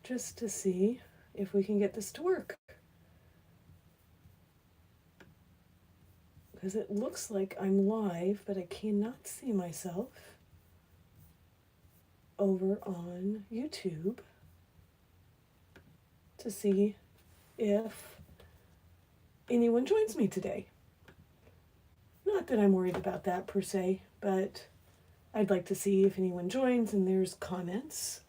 just to see if we can get this to work. Because it looks like I'm live, but I cannot see myself over on YouTube to see if anyone joins me today. Not that I'm worried about that per se, but I'd like to see if anyone joins and there's comments.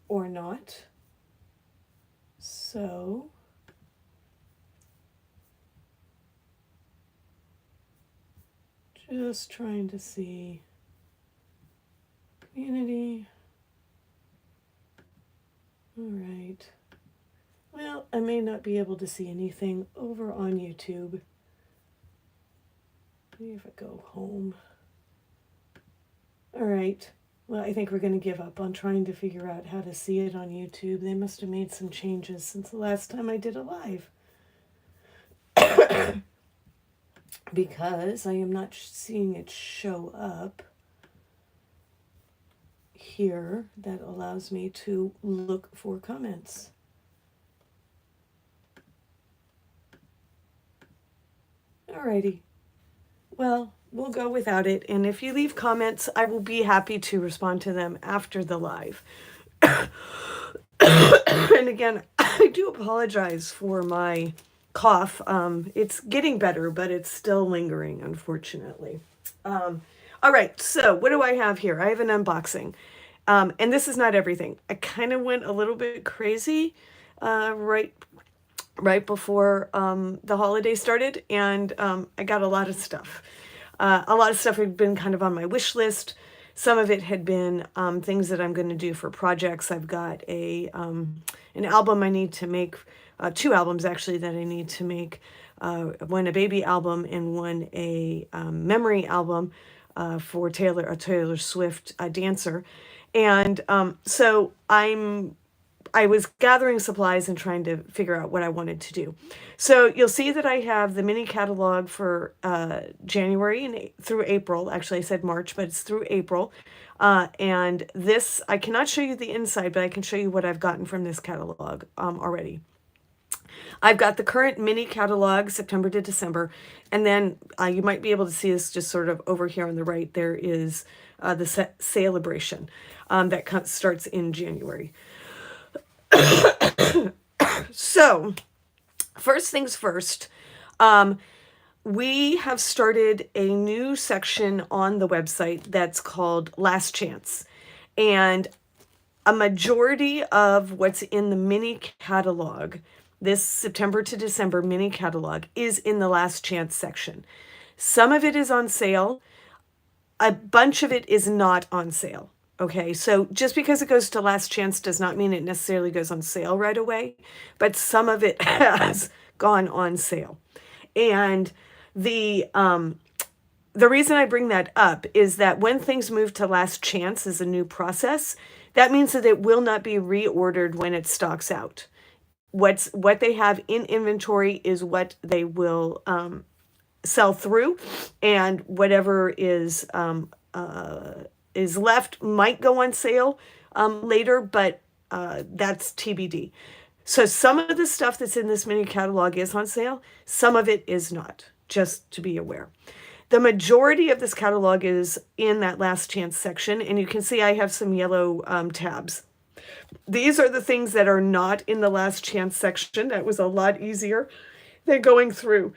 Or not. So just trying to see community. All right. Well, I may not be able to see anything over on YouTube. Maybe if I go home. All right. Well, I think we're going to give up on trying to figure out how to see it on YouTube. They must have made some changes since the last time I did a live. Because I am not seeing it show up here. That allows me to look for comments. Alrighty. Well, we'll go without it. And if you leave comments, I will be happy to respond to them after the live. And again, I do apologize for my cough. It's getting better, but it's still lingering, unfortunately. All right, so what do I have here? I have an unboxing. And this is not everything. I kind of went a little bit crazy right before the holiday started, and I got a lot of stuff. A lot of stuff had been kind of on my wish list. Some of it had been things that I'm going to do for projects. I've got an album I need to make, 2 albums actually that I need to make, one a baby album and one a memory album for a Taylor Swift dancer. And so I was gathering supplies and trying to figure out what I wanted to do. So you'll see that I have the mini catalog for January and through April. Actually, I said March, but it's through April. And this, I cannot show you the inside, but I can show you what I've gotten from this catalog already. I've got the current mini catalog, September to December. And then you might be able to see this just sort of over here on the right. There is the Sale-a-bration that starts in January. So, first things first, we have started a new section on the website that's called Last Chance. And a majority of what's in the mini catalog, this September to December mini catalog, is in the Last Chance section. Some of it is on sale. A bunch of it is not on sale. Okay, so just because it goes to Last Chance does not mean it necessarily goes on sale right away, but some of it has gone on sale. And the reason I bring that up is that when things move to Last Chance as a new process, that means that it will not be reordered when it stocks out. What they have in inventory is what they will sell through, and whatever is left might go on sale later, but that's TBD. So some of the stuff that's in this mini catalog is on sale. Some of it is not, just to be aware. The majority of this catalog is in that Last Chance section, and you can see I have some yellow tabs. These are the things that are not in the Last Chance section. That was a lot easier than going through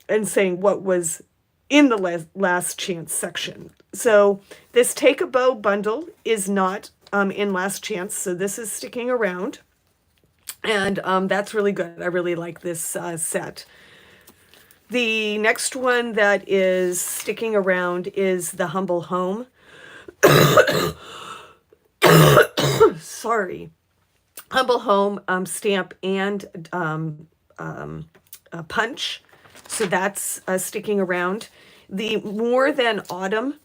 and saying what was in the Last Chance section. So this Take a Bow bundle is not in Last Chance, so this is sticking around. And that's really good. I really like this set. The next one that is sticking around is the Humble Home. Sorry. Humble Home stamp and punch. So that's sticking around. The More Than Autumn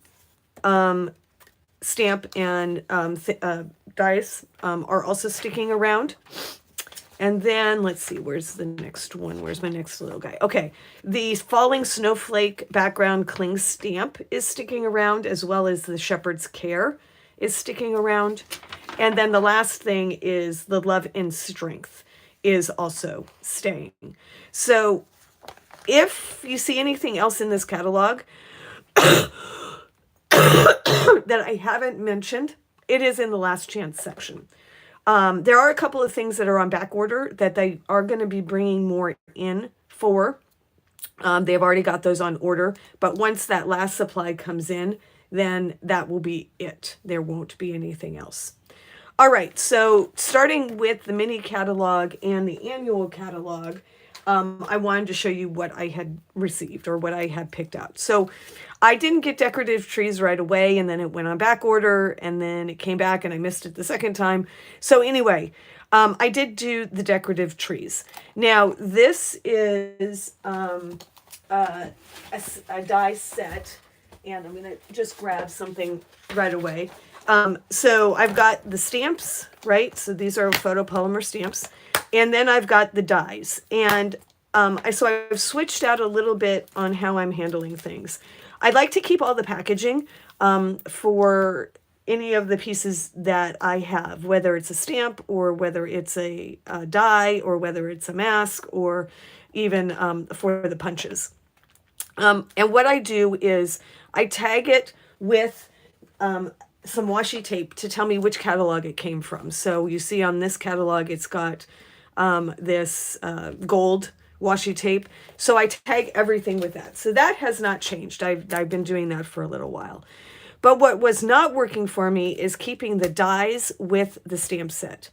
stamp and dice are also sticking around. And then, let's see, where's the next one? Where's my next little guy? Okay, the Falling Snowflake background cling stamp is sticking around, as well as the Shepherd's Care is sticking around. And then the last thing is the Love and Strength is also staying. So if you see anything else in this catalog that I haven't mentioned, it is in the last chance section. There are a couple of things that are on back order that they are going to be bringing more in for. They've already got those on order, but once that last supply comes in, then that will be it. There won't be anything else. All right, so starting with the mini catalog and the annual catalog, I wanted to show you what I had received or what I had picked out. So I didn't get decorative trees right away, and then it went on back order, and then it came back and I missed it the second time. So anyway, I did do the decorative trees. Now this is a die set, and I'm gonna just grab something right away. So I've got the stamps, right? So these are photopolymer stamps. And then I've got the dies. And so I've switched out a little bit on how I'm handling things. I'd like to keep all the packaging for any of the pieces that I have, whether it's a stamp or whether it's a die or whether it's a mask or even for the punches. And what I do is I tag it with some washi tape to tell me which catalog it came from. So you see on this catalog, it's got this gold washi tape. So I tag everything with that. So that has not changed. I've been doing that for a little while. But what was not working for me is keeping the dies with the stamp set.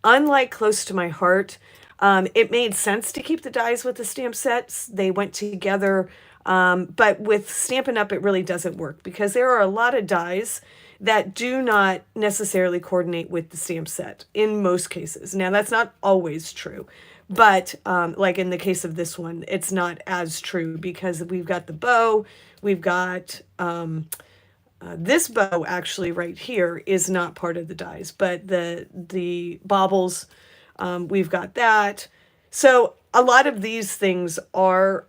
Unlike Close to My Heart, it made sense to keep the dies with the stamp sets. They went together. But with Stampin' Up, it really doesn't work because there are a lot of dies that do not necessarily coordinate with the stamp set in most cases. Now, that's not always true, but like in the case of this one, it's not as true because we've got the bow, we've got this bow actually right here is not part of the dies, but the baubles, we've got that. So a lot of these things are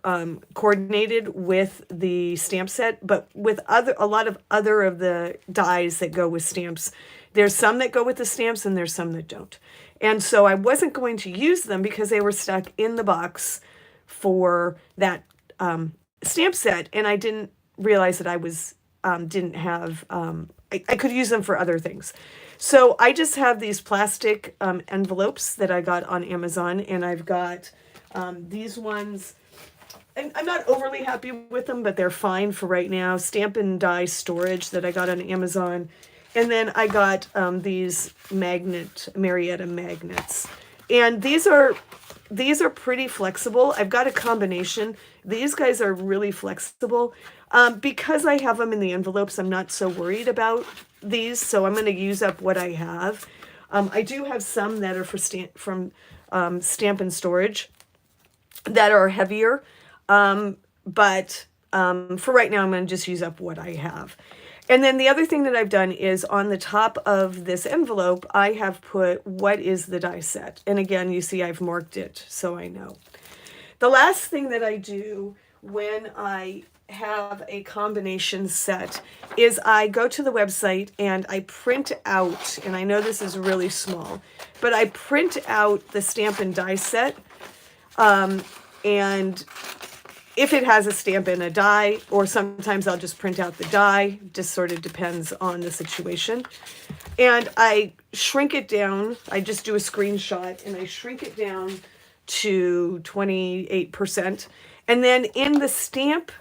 coordinated with the stamp set, but with a lot of the dies that go with stamps, there's some that go with the stamps and there's some that don't. And so I wasn't going to use them because they were stuck in the box for that stamp set, and I didn't realize that I was didn't have I could use them for other things. So I just have these plastic envelopes that I got on Amazon, and I've got these ones, and I'm not overly happy with them, but they're fine for right now. Stampin' Die storage that I got on Amazon. And then I got these Marietta magnets. And these are pretty flexible. I've got a combination. These guys are really flexible. Because I have them in the envelopes, I'm not so worried about these. So I'm going to use up what I have. I do have some that are from Stampin' Storage that are heavier, but for right now I'm going to just use up what I have. And then the other thing that I've done is on the top of this envelope I have put what is the die set, and again you see I've marked it so I know. The last thing that I do when I have a combination set is I go to the website and I print out, and I know this is really small, but I print out the Stampin' Die set. And if it has a stamp and a die, or sometimes I'll just print out the die, just sort of depends on the situation. And I shrink it down. I just do a screenshot and I shrink it down to 28%. And then in the stamp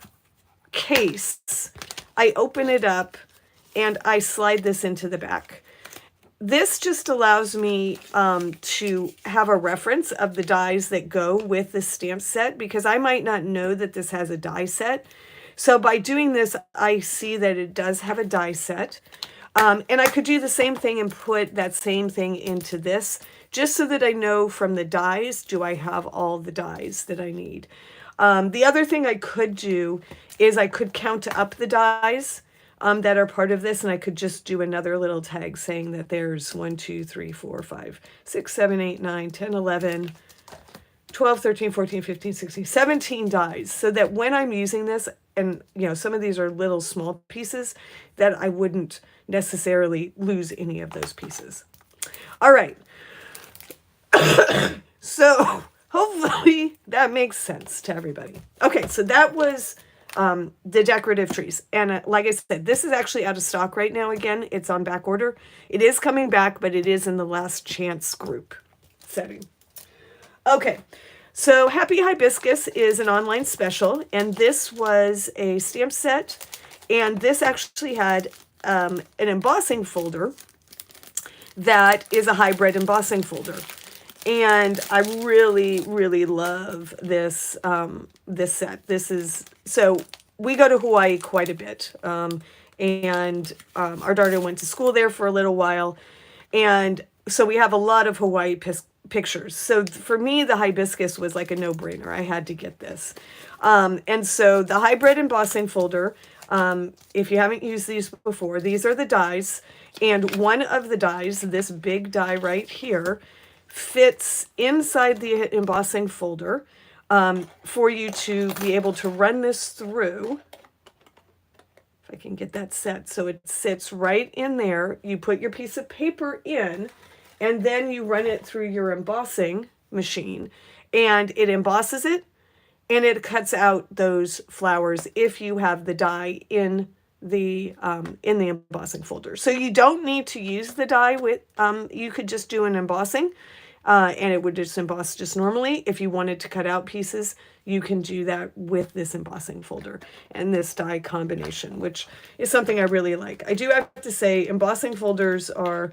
case, I open it up and I slide this into the back. This just allows me to have a reference of the dies that go with the stamp set, because I might not know that this has a die set. So by doing this, I see that it does have a die set. And I could do the same thing and put that same thing into this, just so that I know from the dies, do I have all the dies that I need? The other thing I could do is I could count up the dies that are part of this, and I could just do another little tag saying that there's 1, 2, 3, 4, 5, 6, 7, 8, 9, 10, 11, 12, 13, 14, 15, 16, 17 dies, so that when I'm using this, and some of these are little small pieces, that I wouldn't necessarily lose any of those pieces. All right. So hopefully that makes sense to everybody. Okay, so that was the decorative trees. And like I said, this is actually out of stock right now. Again, it's on back order. It is coming back, but it is in the last chance group setting. Okay, so Happy Hibiscus is an online special, and this was a stamp set, and this actually had an embossing folder that is a hybrid embossing folder. And I really, really love this this set. So we go to Hawaii quite a bit, and our daughter went to school there for a little while, and so we have a lot of Hawaii pictures. So for me, the hibiscus was like a no-brainer. I had to get this, and so the hybrid embossing folder. If you haven't used these before, these are the dies, and one of the dies, this big die right here, fits inside the embossing folder for you to be able to run this through. If I can get that set. So it sits right in there. You put your piece of paper in, and then you run it through your embossing machine, and it embosses it, and it cuts out those flowers if you have the die in the embossing folder. So you don't need to use the die with, you could just do an embossing, and it would just emboss just normally. If you wanted to cut out pieces, you can do that with this embossing folder and this die combination, which is something I really like. I do have to say embossing folders are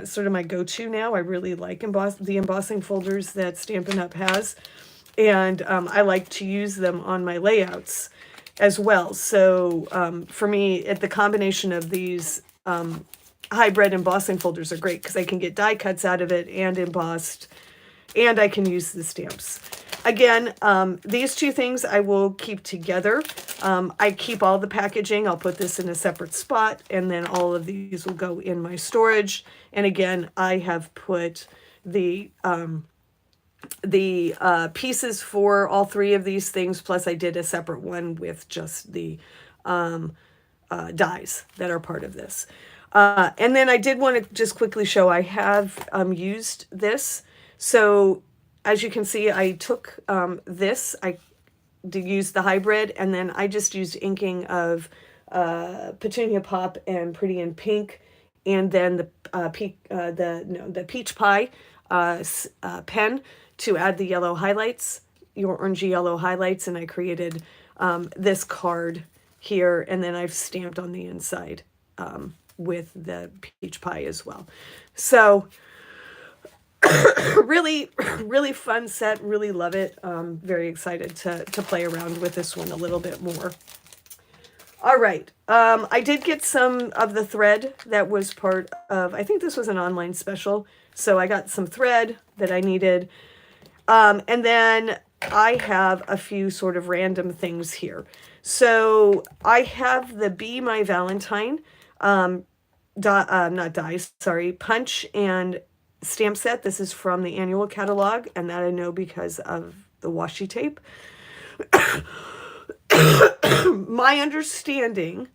sort of my go-to now. I really like the embossing folders that Stampin' Up! Has, and I like to use them on my layouts as well. So for me, the combination of these hybrid embossing folders are great because I can get die cuts out of it and embossed, and I can use the stamps. Again, these two things I will keep together. I keep all the packaging. I'll put this in a separate spot, and then all of these will go in my storage. And again, I have put the pieces for all three of these things, plus I did a separate one with just the dies that are part of this. And then I did want to just quickly show I have used this. So as you can see, I took this, I did use the hybrid, and then I just used inking of Petunia Pop and Pretty in Pink, and then the Peach Pie pen to add the yellow highlights, your orangey yellow highlights, and I created this card here, and then I've stamped on the inside with the Peach Pie as well. So really, really fun set, really love it. Very excited to play around with this one a little bit more. All right, I did get some of the thread that was part of, I think this was an online special, so I got some thread that I needed. And then I have a few sort of random things here. So I have the Be My Valentine, not dies, sorry, punch and stamp set. This is from the annual catalog, and that I know because of the washi tape. My understanding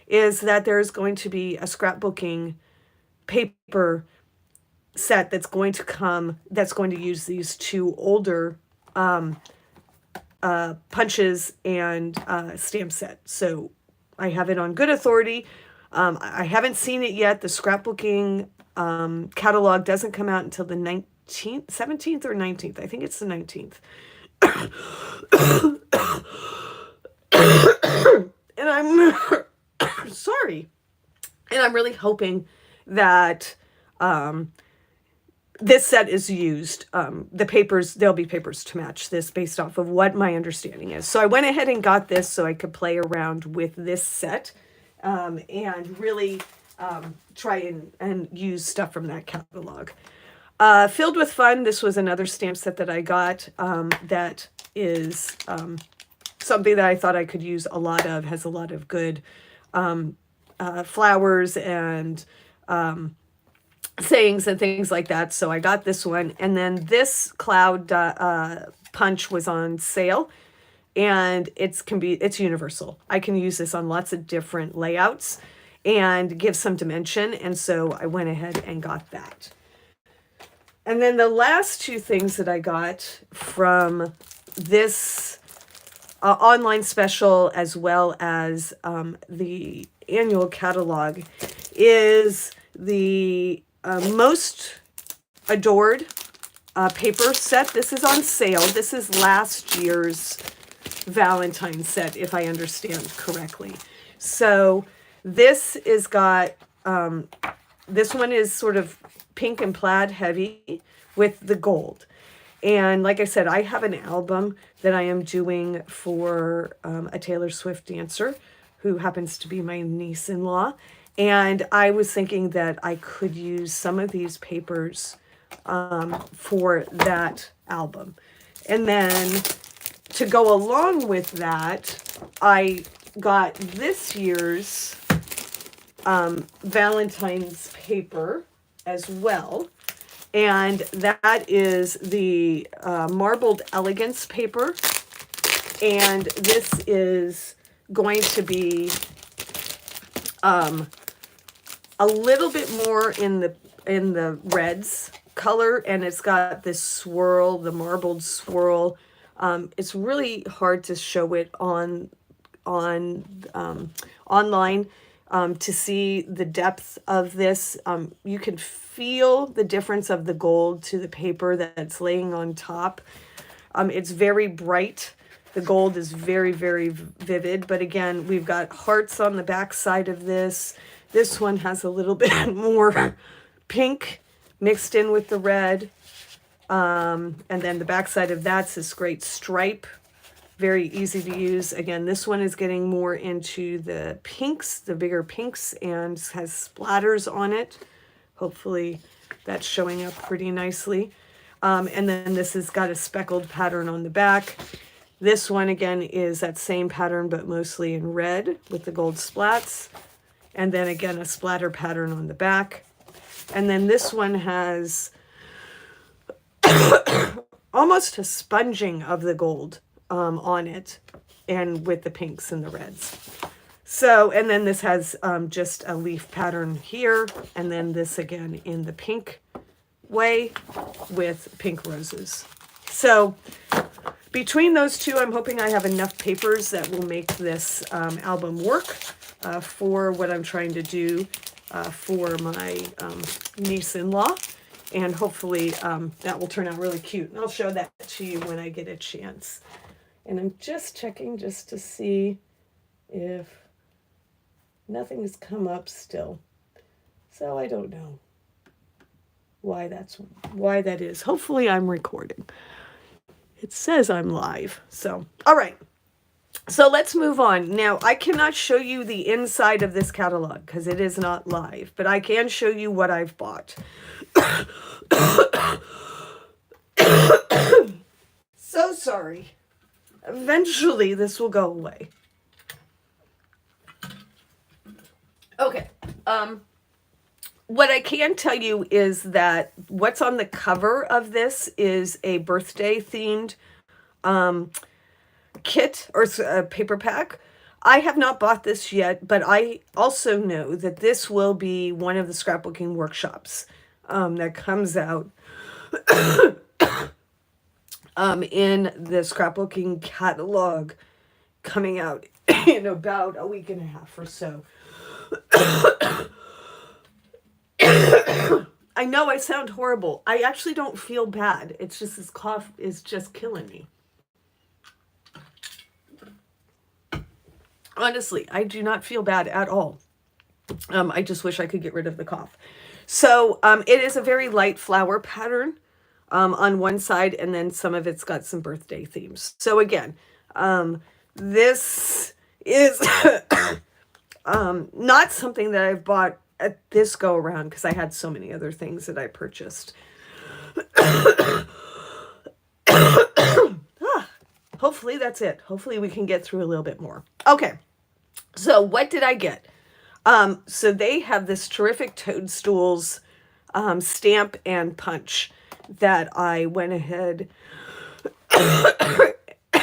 is that there's going to be a scrapbooking paper set that's going to come, that's going to use these two older punches and stamp set. So I have it on good authority. I haven't seen it yet. The scrapbooking catalog doesn't come out until the 19th, 17th or 19th. I think it's the 19th. And I'm sorry. And I'm really hoping that this set is used. The papers, there'll be papers to match this based off of what my understanding is. So I went ahead and got this so I could play around with this set and really try and use stuff from that catalog. Filled with Fun, this was another stamp set that I got that is something that I thought I could use a lot of, has a lot of good flowers and sayings and things like that. So I got this one. And then this cloud punch was on sale, and it's universal. I can use this on lots of different layouts and give some dimension. And so I went ahead and got that. And then the last two things that I got from this online special, as well as the annual catalog, is the Most Adored paper set. This is on sale. This is last year's Valentine's set, if I understand correctly. So this is got, this one is sort of pink and plaid heavy with the gold. And like I said, I have an album that I am doing for a Taylor Swift dancer who happens to be my niece-in-law. And I was thinking that I could use some of these papers for that album. And then to go along with that, I got this year's Valentine's paper as well. And that is the Marbled Elegance paper. And this is going to be a little bit more in the reds color, and it's got this swirl, the marbled swirl. It's really hard to show it on online to see the depth of this. You can feel the difference of the gold to the paper that's laying on top. It's very bright. The gold is very, very vivid. But again, we've got hearts on the back side of this. This one has a little bit more pink mixed in with the red. And then the back side of that's this great stripe. Very easy to use. Again, this one is getting more into the pinks, the bigger pinks, and has splatters on it. Hopefully that's showing up pretty nicely. And then this has got a speckled pattern on the back. This one, again, is that same pattern, but mostly in red with the gold splats. And then, again, a splatter pattern on the back. And then this one has almost a sponging of the gold on it, and with the pinks and the reds. So, and then this has just a leaf pattern here, and then this again in the pink way with pink roses. So between those two, I'm hoping I have enough papers that will make this album work for what I'm trying to do for my niece-in-law. And hopefully that will turn out really cute. And I'll show that to you when I get a chance. And I'm just checking just to see if nothing has come up still. So I don't know why that is. Hopefully I'm recording. It says I'm live. So, all right. So let's move on. Now, I cannot show you the inside of this catalog because it is not live, but I can show you what I've bought. So sorry. Eventually, this will go away. Okay. What I can tell you is that what's on the cover of this is a birthday themed kit or paper pack. I have not bought this yet, but I also know that this will be one of the scrapbooking workshops that comes out in the scrapbooking catalog coming out in about a week and a half or so. I know I sound horrible. I actually don't feel bad. It's just this cough is just killing me. Honestly, I do not feel bad at all. I just wish I could get rid of the cough. So it is a very light flower pattern on one side, and then some of it's got some birthday themes. So again, this is not something that I've bought at this go around because I had so many other things that I purchased. Hopefully that's it. Hopefully we can get through a little bit more. Okay. So what did I get? So they have this terrific Toadstools stamp and punch that I went ahead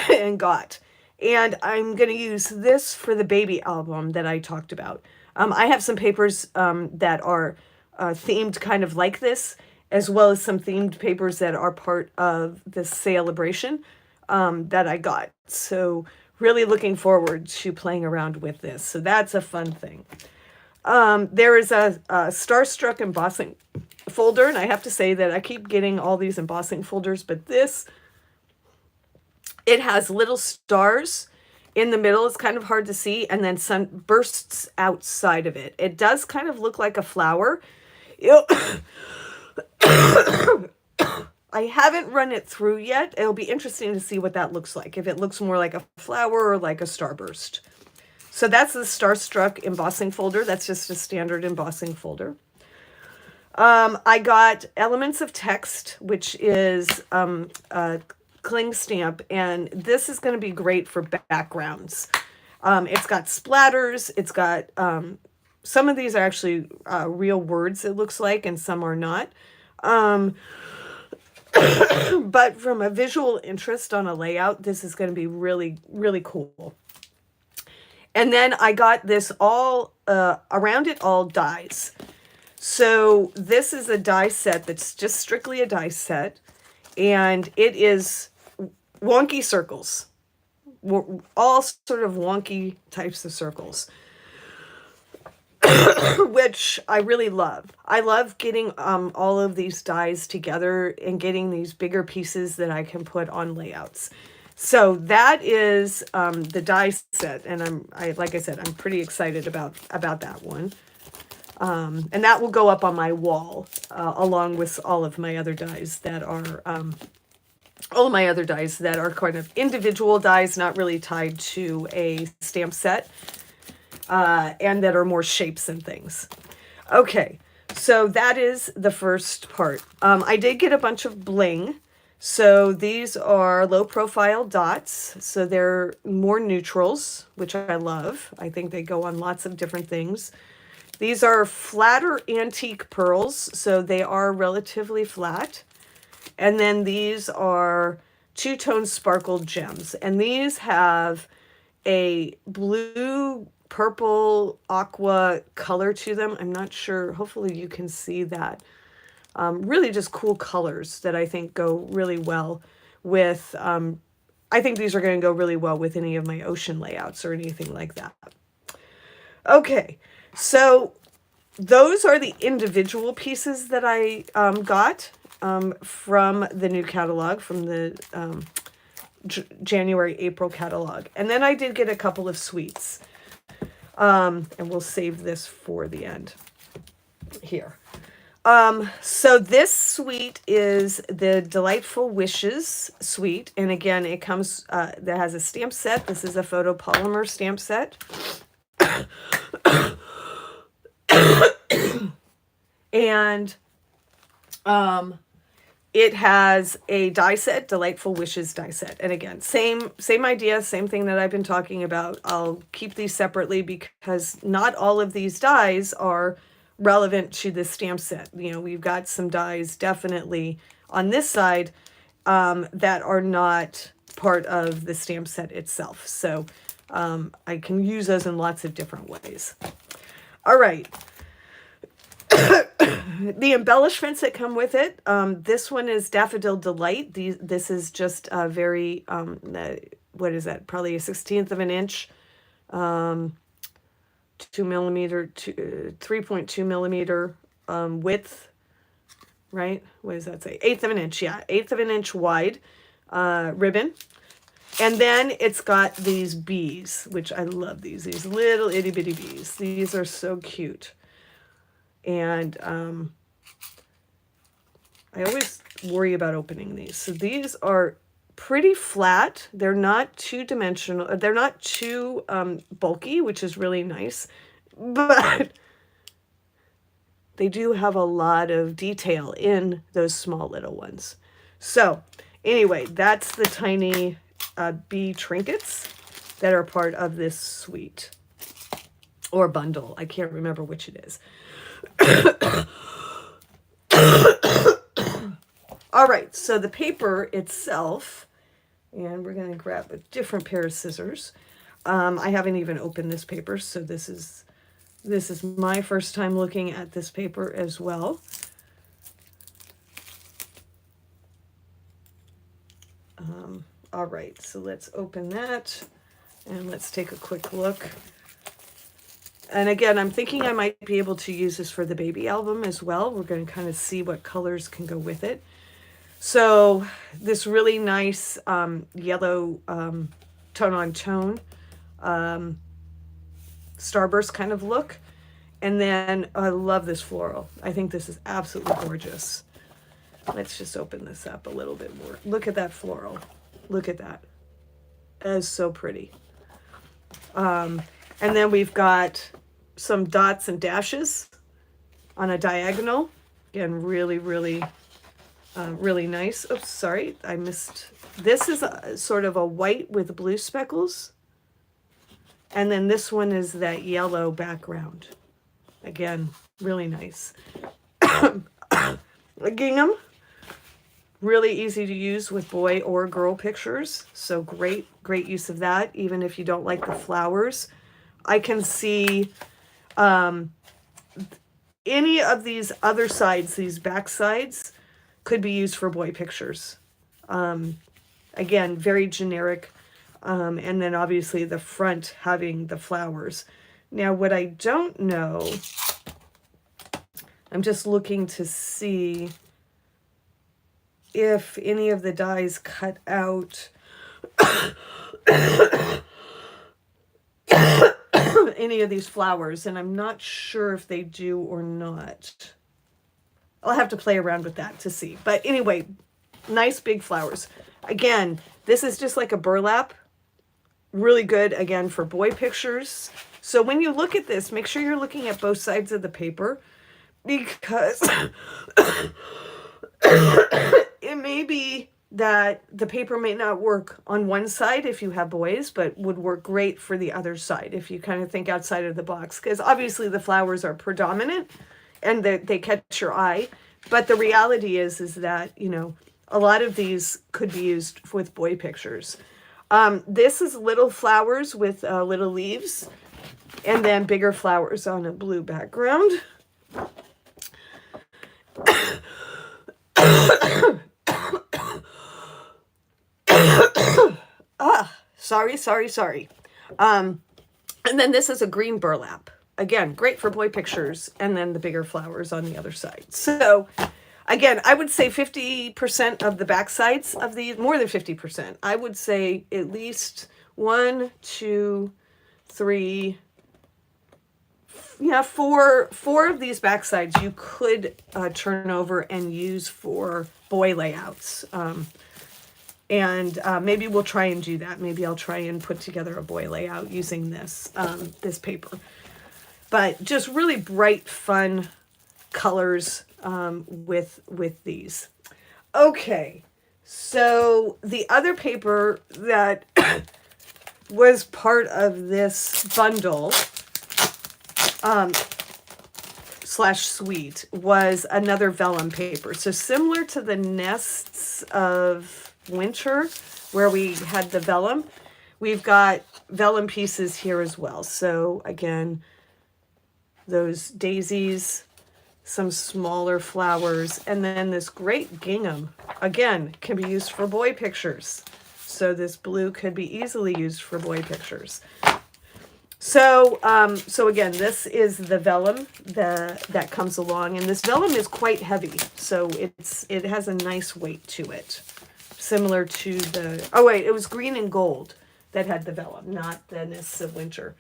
and got. And I'm going to use this for the baby album that I talked about. I have some papers that are themed kind of like this, as well as some themed papers that are part of the Sale-a-bration that I got. So really looking forward to playing around with this. So that's a fun thing. There is a Starstruck embossing folder, and I have to say that I keep getting all these embossing folders, but this, it has little stars in the middle. It's kind of hard to see, and then sun bursts outside of it. It does kind of look like a flower. I haven't run it through yet. It'll be interesting to see what that looks like, if it looks more like a flower or like a starburst. So that's the Starstruck embossing folder. That's just a standard embossing folder. I got Elements of Text, which is a cling stamp, and this is going to be great for backgrounds. It's got splatters. It's got, some of these are actually real words, it looks like, and some are not. But from a visual interest on a layout, this is going to be really, really cool. And then I got this all, around it all dies. So this is a die set that's just strictly a die set. And it is wonky circles. All sort of wonky types of circles. Which I really love. I love getting all of these dies together and getting these bigger pieces that I can put on layouts. So that is the die set, and like I said, I'm pretty excited about that one. And that will go up on my wall along with all of my other dies that are kind of individual dies, not really tied to a stamp set, and that are more shapes and things. Okay, so that is the first part. I did get a bunch of bling. So these are low profile dots. So they're more neutrals, which I love. I think they go on lots of different things. These are flatter antique pearls. So they are relatively flat. And then these are two-tone sparkled gems. And these have a blue, purple, aqua color to them. I'm not sure. Hopefully you can see that. Really just cool colors that I think go really well with, I think these are going to go really well with any of my ocean layouts or anything like that. Okay, so those are the individual pieces that I got from the new catalog, from the January-April catalog. And then I did get a couple of suites. And we'll save this for the end here. So this suite is the Delightful Wishes suite. And again, it comes, that has a stamp set. This is a photopolymer stamp set. And, it has a die set, Delightful Wishes die set. And again, same idea, same thing that I've been talking about. I'll keep these separately because not all of these dies are relevant to the stamp set. You know, we've got some dies definitely on this side that are not part of the stamp set itself. So I can use those in lots of different ways. All right. The embellishments that come with it. This one is Daffodil Delight. This is just a very, what is that? Probably a 1/16 of an inch. 2 millimeter, 3.2 millimeter width, right? What does that say? 1/8 of an inch, yeah. 1/8 of an inch wide ribbon. And then it's got these bees, which I love these little itty bitty bees. These are so cute. And I always worry about opening these. So these are pretty flat. They're not two-dimensional. They're not too bulky, which is really nice. But they do have a lot of detail in those small little ones. So anyway, that's the tiny bee trinkets that are part of this suite. Or bundle. I can't remember which it is. All right, so the paper itself, and we're going to grab a different pair of scissors. I haven't even opened this paper, so this is my first time looking at this paper as well. All right, so let's open that and let's take a quick look. And again, I'm thinking I might be able to use this for the baby album as well. We're going to kind of see what colors can go with it. So this really nice yellow tone-on-tone starburst kind of look. And then I love this floral. I think this is absolutely gorgeous. Let's just open this up a little bit more. Look at that floral. Look at that. That is so pretty. And then we've got some dots and dashes on a diagonal. Again, really, really, really nice. Oops, sorry, I missed. This is sort of a white with blue speckles. And then this one is that yellow background. Again, really nice. A gingham. Really easy to use with boy or girl pictures. So great use of that, even if you don't like the flowers. I can see any of these other sides, these back sides, could be used for boy pictures. Again, very generic. And then obviously the front having the flowers. Now, what I don't know, I'm just looking to see if any of the dies cut out any of these flowers, and I'm not sure if they do or not. I'll have to play around with that to see. But anyway, nice big flowers. Again, this is just like a burlap. Really good, again, for boy pictures. So when you look at this, make sure you're looking at both sides of the paper, because it may be that the paper may not work on one side if you have boys, but would work great for the other side if you kind of think outside of the box. Because obviously the flowers are predominant and they catch your eye. But the reality is that, you know, a lot of these could be used with boy pictures. This is little flowers with little leaves, and then bigger flowers on a blue background. Sorry. And then this is a green burlap. Again, great for boy pictures, and then the bigger flowers on the other side. So again, I would say 50% of the back sides of these, more than 50%. I would say at least 1, 2, 3, yeah, four of these back sides you could turn over and use for boy layouts. And maybe we'll try and do that. Maybe I'll try and put together a boy layout using this this paper. But just really bright, fun colors with these. Okay, so the other paper that was part of this bundle slash suite was another vellum paper. So similar to the nests of winter where we had the vellum, we've got vellum pieces here as well. So again, those daisies, some smaller flowers, and then this great gingham, again, can be used for boy pictures. So this blue could be easily used for boy pictures. So again, this is the vellum that comes along, and this vellum is quite heavy, so it has a nice weight to it, similar to the, oh wait, it was green and gold that had the vellum, not the Nests of Winter.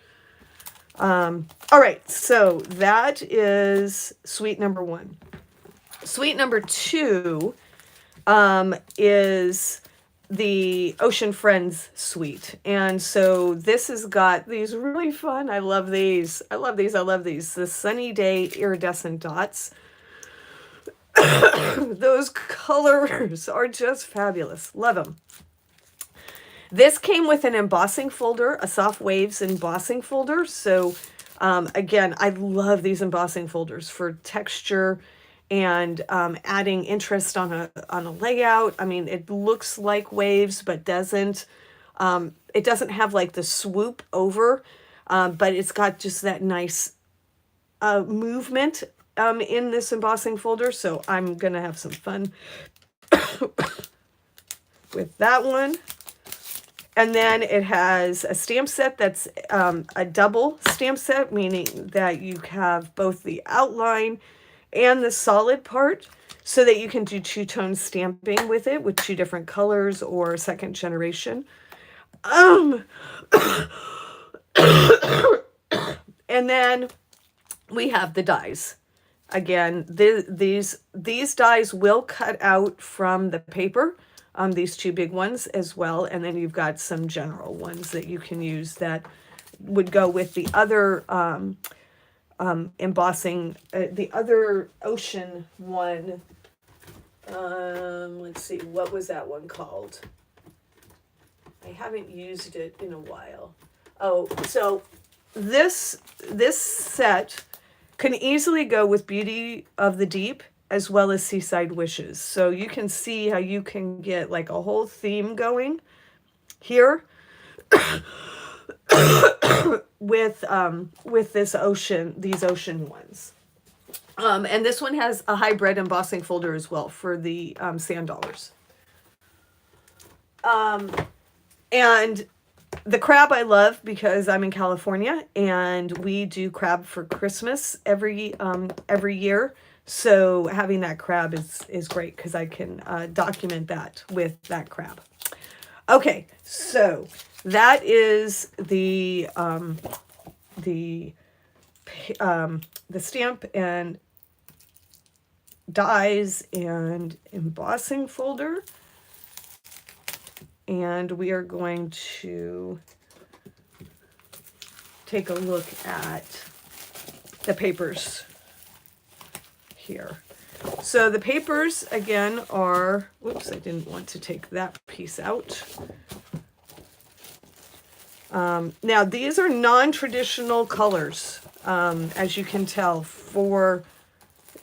All right, so that is suite number 1. Suite number 2 is the Ocean Friends suite. And so this has got these really fun, I love these. The Sunny Day iridescent dots. Those colors are just fabulous. Love them. This came with an embossing folder, a Soft Waves embossing folder. So again, I love these embossing folders for texture and adding interest on a layout. I mean, it looks like waves, but doesn't. It doesn't have like the swoop over, but it's got just that nice movement in this embossing folder. So I'm gonna have some fun with that one. And then it has a stamp set that's a double stamp set, meaning that you have both the outline and the solid part, so that you can do two-tone stamping with it with two different colors or second generation. And then we have the dies. Again, these dies will cut out from the paper, these two big ones as well, and then you've got some general ones that you can use that would go with the other embossing, the other ocean one. Let's see, what was that one called? I haven't used it in a while. Oh, so this set can easily go with Beauty of the Deep as well as Seaside Wishes. So you can see how you can get like a whole theme going here with this ocean, these ocean ones. And this one has a hybrid embossing folder as well for the sand dollars. And the crab I love because I'm in California and we do crab for Christmas every year. So having that crab is great because I can document that with that crab. Okay, so that is the stamp and dies and embossing folder. And we are going to take a look at the papers here. So the papers, again, are, whoops, I didn't want to take that piece out. Now, these are non-traditional colors, as you can tell, for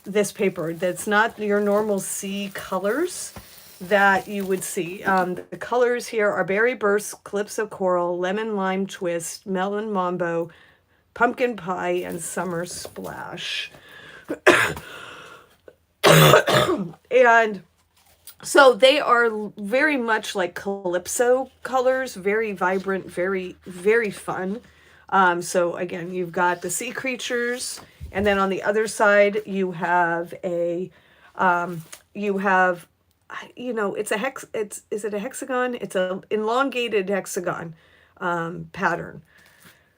this paper. That's not your normal C colors that you would see. The colors here are Berry Burst, Calypso Coral, Lemon Lime Twist, Melon Mambo, Pumpkin Pie, and Summer Splash. And so they are very much like Calypso colors, very vibrant, very, very fun. So again, you've got the sea creatures, and then on the other side, you have a, it's a is it a hexagon? It's a elongated hexagon pattern.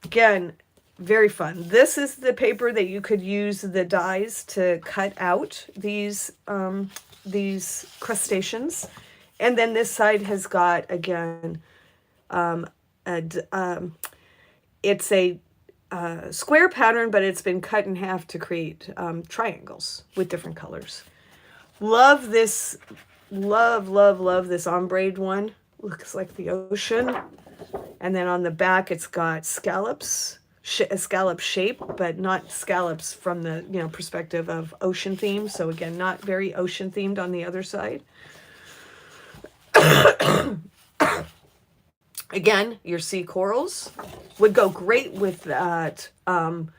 Again, very fun. This is the paper that you could use the dies to cut out these crustaceans. And then this side has got, again, it's a square pattern, but it's been cut in half to create triangles with different colors. Love this, love this ombre one. Looks like the ocean. And then on the back, it's got scallops, a scallop shape, but not scallops from the perspective of ocean theme. So again, not very ocean themed on the other side. Again, your sea corals would go great with that from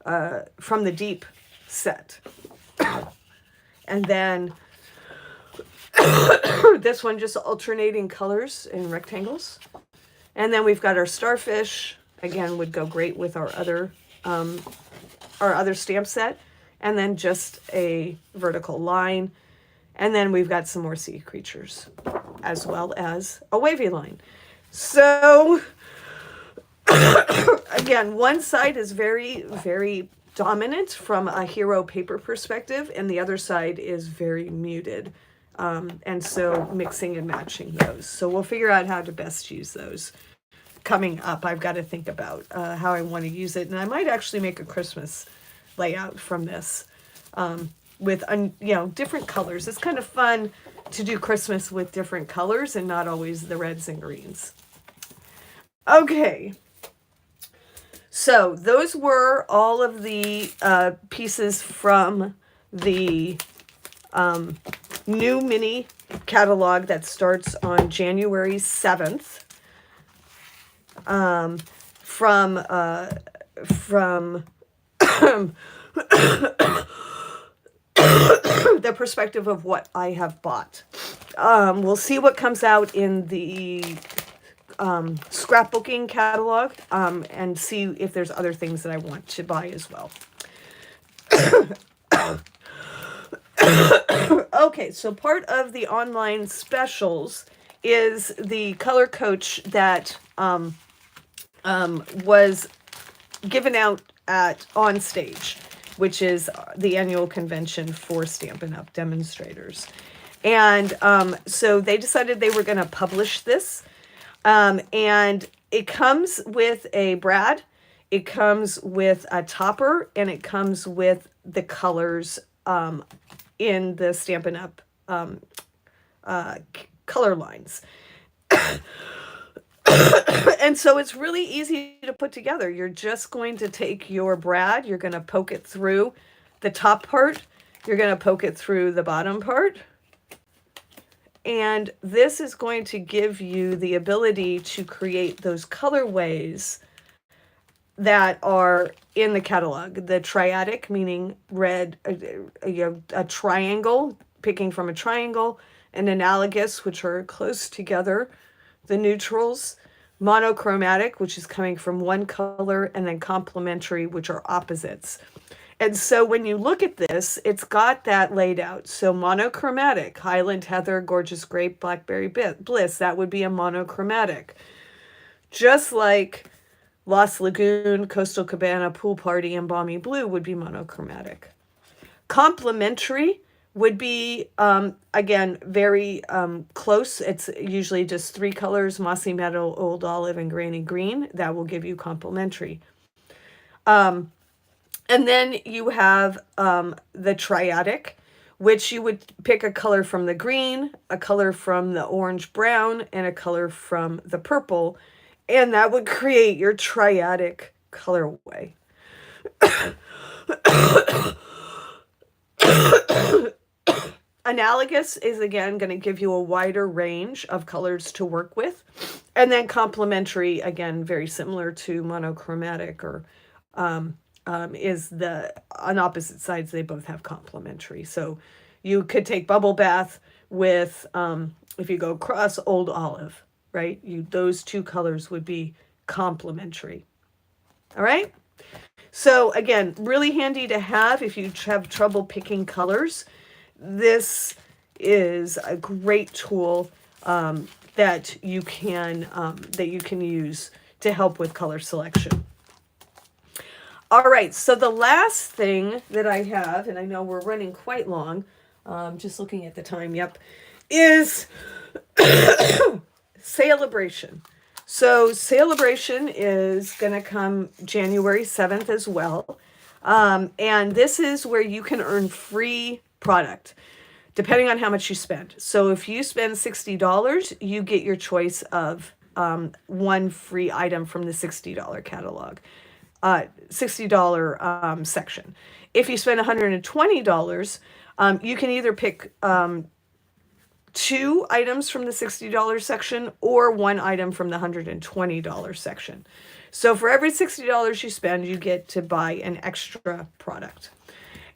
the Deep set. And then this one just alternating colors in rectangles. And then we've got our starfish. Again, would go great with our other stamp set. And then just a vertical line. And then we've got some more sea creatures, as well as a wavy line. So, again, one side is very, very dominant from a hero paper perspective, and the other side is very muted. And so mixing and matching those. So we'll figure out how to best use those coming up. I've got to think about how I want to use it. And I might actually make a Christmas layout from this with, different colors. It's kind of fun to do Christmas with different colors and not always the reds and greens. Okay. So those were all of the pieces from the new mini catalog that starts on January 7th from the perspective of what I have bought. We'll see what comes out in the scrapbooking catalog, and see if there's other things that I want to buy as well. Okay, so part of the online specials is the color coach that was given out at On Stage, which is the annual convention for Stampin' Up! Demonstrators. And so they decided they were going to publish this. And it comes with a brad, it comes with a topper, and it comes with the colors in the Stampin' Up! Color lines. And so it's really easy to put together. You're just going to take your brad, you're going to poke it through the top part, you're going to poke it through the bottom part, and this is going to give you the ability to create those colorways that are in the catalog. The triadic, meaning red, a triangle, picking from a triangle, and analogous, which are close together, the neutrals, monochromatic, which is coming from one color, and then complementary, which are opposites. And so when you look at this, it's got that laid out. So monochromatic, Highland Heather, Gorgeous Grape, Blackberry Bliss, that would be a monochromatic. Just like Lost Lagoon, Coastal Cabana, Pool Party, and Balmy Blue would be monochromatic. Complementary would be, again, very close. It's usually just three colors, Mossy Meadow, Old Olive, and Granny Green. That will give you complementary. And then you have the triadic, which you would pick a color from the green, a color from the orange brown, and a color from the purple. And that would create your triadic colorway. Analogous is, again, going to give you a wider range of colors to work with. And then complementary, again, very similar to monochromatic, or is on opposite sides, they both have complementary. So you could take Bubble Bath with, if you go across, Old Olive, right? Those two colors would be complementary. All right? So again, really handy to have if you have trouble picking colors. This is a great tool that you can use to help with color selection. All right, so the last thing that I have, and I know we're running quite long, just looking at the time, yep, is Sale-a-bration. So Sale-a-bration is going to come January 7th as well. And this is where you can earn free product, depending on how much you spend. So if you spend $60, you get your choice of one free item from the $60 catalog, $60 section. If you spend $120, you can either pick two items from the $60 section or one item from the $120 section. So for every $60 you spend, you get to buy an extra product.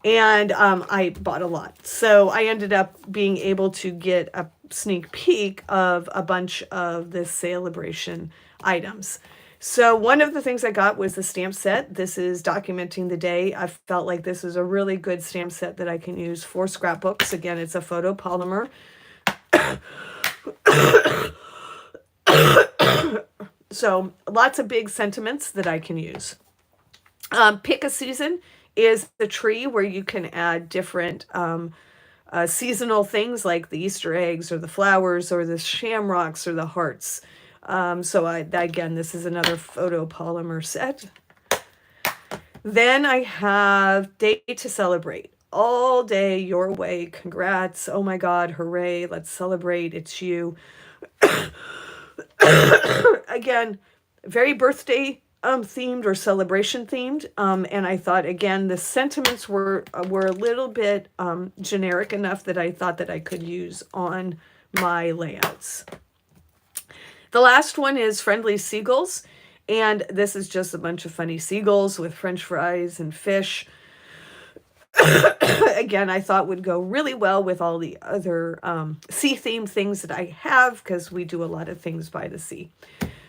And I bought a lot. So I ended up being able to get a sneak peek of a bunch of the Sale-a-bration items. So one of the things I got was the stamp set. This is Documenting the Day. I felt like this is a really good stamp set that I can use for scrapbooks. Again, it's a photopolymer. So lots of big sentiments that I can use. Pick a Season is the tree where you can add different seasonal things like the Easter eggs or the flowers or the shamrocks or the hearts. So again, this is another photopolymer set. Then I have Day to Celebrate. All day your way. Congrats. Oh my God. Hooray. Let's celebrate. It's you. Again, very birthday themed or celebration themed, and I thought again the sentiments were a little bit generic enough that I thought that I could use on my layouts. The last one is Friendly Seagulls, and this is just a bunch of funny seagulls with French fries and fish. Again, I thought would go really well with all the other sea-themed things that I have, because we do a lot of things by the sea.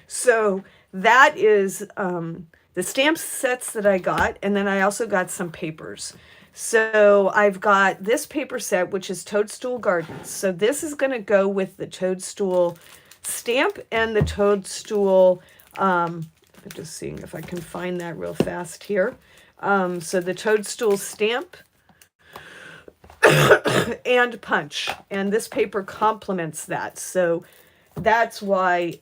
So that is the stamp sets that I got, and then I also got some papers. So I've got this paper set, which is Toadstool Gardens. So this is going to go with the Toadstool stamp and the Toadstool, I'm just seeing if I can find that real fast here. So the Toadstool stamp and punch, and this paper complements that. So that's why,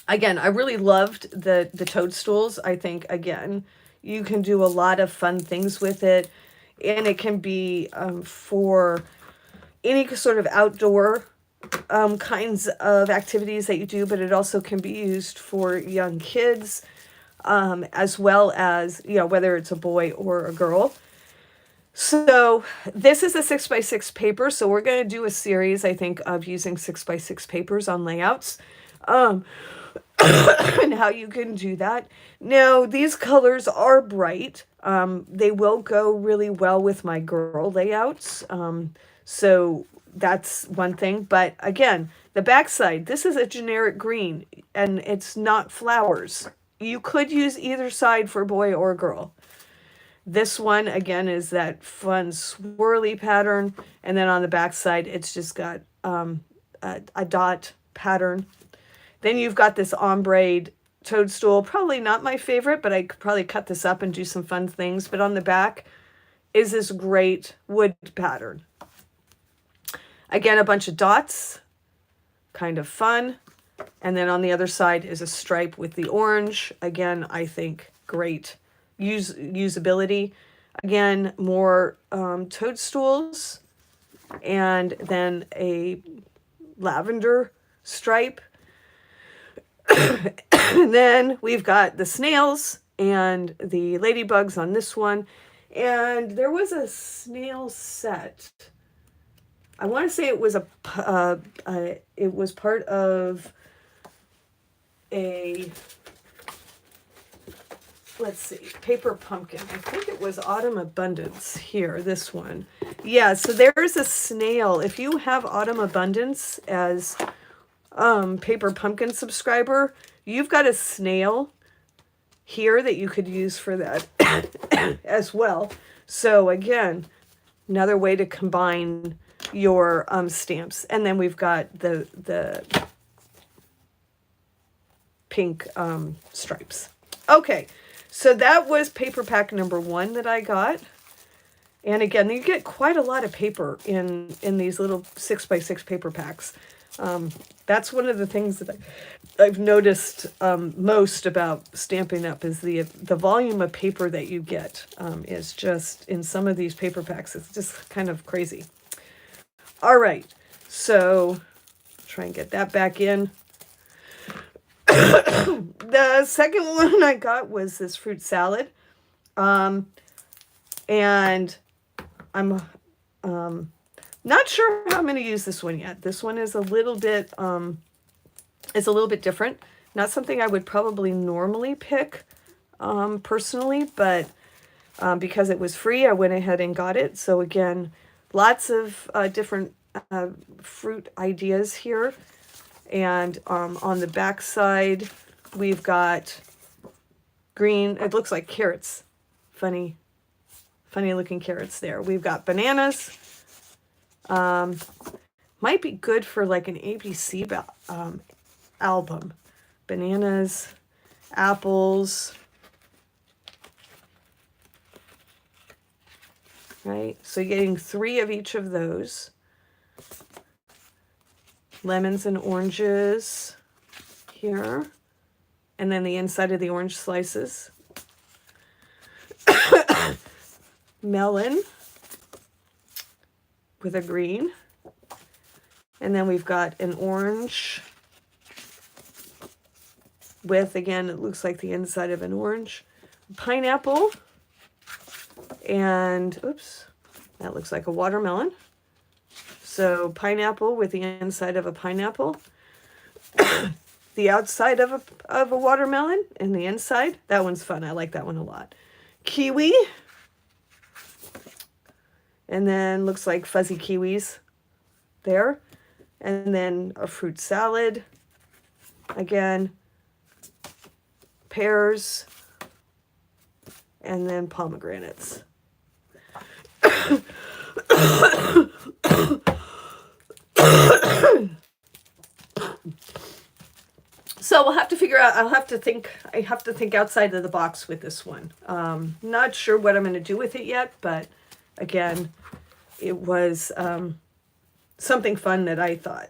again, I really loved the toadstools. I think, again, you can do a lot of fun things with it, and it can be for any sort of outdoor kinds of activities that you do, but it also can be used for young kids, as well as, you know, whether it's a boy or a girl. So this is a 6x6 paper. So we're going to do a series, I think, of using 6x6 papers on layouts, and how you can do that. Now, these colors are bright. They will go really well with my girl layouts. So that's one thing. But again, the backside, this is a generic green, and it's not flowers. You could use either side for boy or girl. This one, again, is that fun swirly pattern. And then on the back side, it's just got a dot pattern. Then you've got this ombre toadstool. Probably not my favorite, but I could probably cut this up and do some fun things. But on the back is this great wood pattern. Again, a bunch of dots. Kind of fun. And then on the other side is a stripe with the orange. Again, I think great usability. Again, more toadstools, and then a lavender stripe. And then we've got the snails and the ladybugs on this one. And there was a snail set. I want to say it was it was part of a, let's see, Paper Pumpkin. I think it was Autumn Abundance here, this one. Yeah, so there's a snail. If you have Autumn Abundance as Paper Pumpkin subscriber, you've got a snail here that you could use for that as well. So again, another way to combine your stamps. And then we've got the pink stripes. Okay. So that was paper pack number 1 that I got. And again, you get quite a lot of paper in these little 6x6 paper packs. That's one of the things that I've noticed most about Stampin' Up! Is the volume of paper that you get is just, in some of these paper packs, it's just kind of crazy. All right, so try and get that back in. The second one I got was this fruit salad. And I'm not sure how I'm going to use this one yet. This one is a little bit different. Not something I would probably normally pick personally, but because it was free, I went ahead and got it. So again, lots of different fruit ideas here. And on the back side, we've got green, it looks like carrots. Funny looking carrots there. We've got bananas. Might be good for like an ABC album. Bananas, apples. Right? So you're getting 3 of each of those. Lemons and oranges here. And then the inside of the orange slices. Melon with a green. And then we've got an orange with, again, it looks like the inside of an orange. Pineapple. And, oops, that looks like a watermelon. So pineapple with the inside of a pineapple. The outside of a watermelon and the inside. That one's fun. I like that one a lot. Kiwi. And then looks like fuzzy kiwis there. And then a fruit salad. Again, pears. And then pomegranates. So we'll have to figure out, I have to think outside of the box with this one. Not sure what I'm going to do with it yet, but again, it was something fun that I thought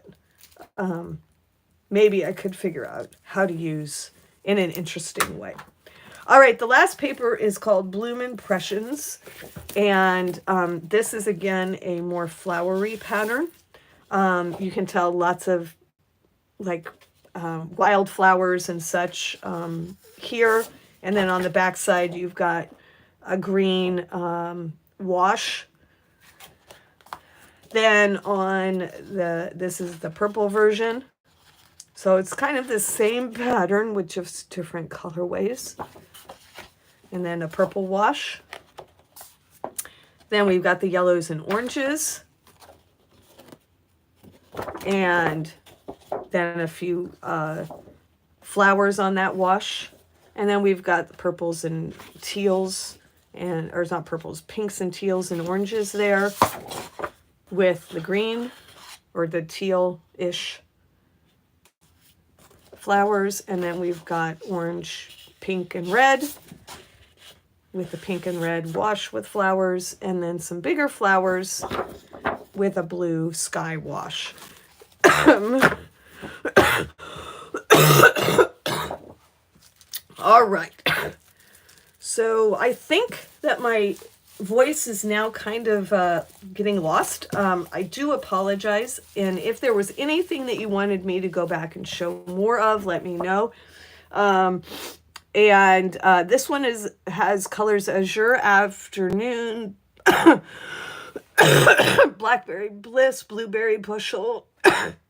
maybe I could figure out how to use in an interesting way. All right, the last paper is called Bloom Impressions, and this is, again, a more flowery pattern. You can tell lots of, like, wildflowers and such here. And then on the back side, you've got a green wash. Then on this is the purple version. So it's kind of the same pattern with just different colorways. And then a purple wash. Then we've got the yellows and oranges. And then a few flowers on that wash. And then we've got the purples and teals, or it's not purples, pinks and teals and oranges there with the green or the teal-ish flowers. And then we've got orange, pink, and red with the pink and red wash with flowers, and then some bigger flowers with a blue sky wash. All right. So I think that my voice is now kind of getting lost. I do apologize. And if there was anything that you wanted me to go back and show more of, let me know. And this one has colors Azure Afternoon, Blackberry Bliss, Blueberry Bushel,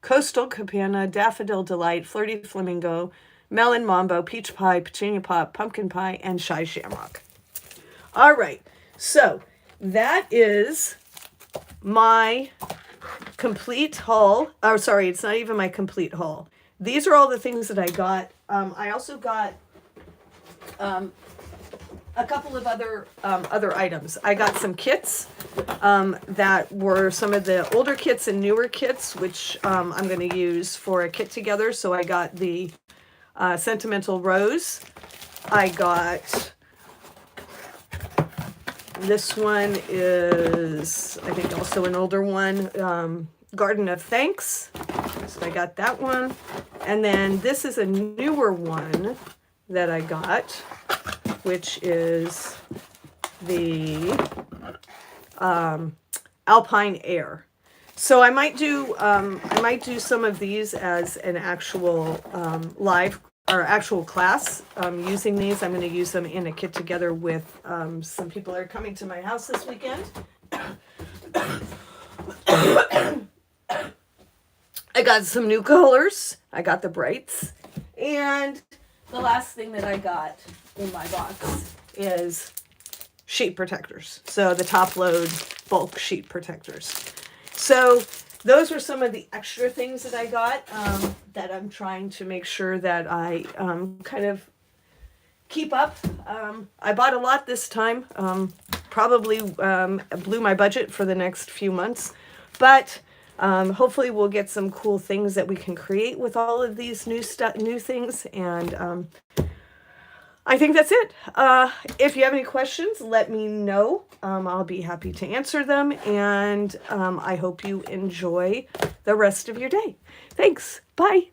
Coastal Cabana, Daffodil Delight, Flirty Flamingo, Melon Mambo, Peach Pie, Petunia Pop, Pumpkin Pie, and Shy Shamrock. All right, so that is my complete haul. Oh, sorry, it's not even my complete haul. These are all the things that I got. I also got a couple of other items. I got some kits that were some of the older kits and newer kits, which I'm going to use for a kit together. So I got the Sentimental Rose. I got, this one is, I think, also an older one, Garden of Thanks. So I got that one. And then this is a newer one that I got, which is the Alpine Air. So I might do some of these as an actual live or actual class using these. I'm going to use them in a kit together with some people that are coming to my house this weekend. I got some new colors. I got the brights. And the last thing that I got in my box is sheet protectors. So the top load bulk sheet protectors. So those were some of the extra things that I got that I'm trying to make sure that I kind of keep up. I bought a lot this time. Probably blew my budget for the next few months. But hopefully we'll get some cool things that we can create with all of these new things. And I think that's it. If you have any questions, let me know. I'll be happy to answer them. And I hope you enjoy the rest of your day. Thanks. Bye.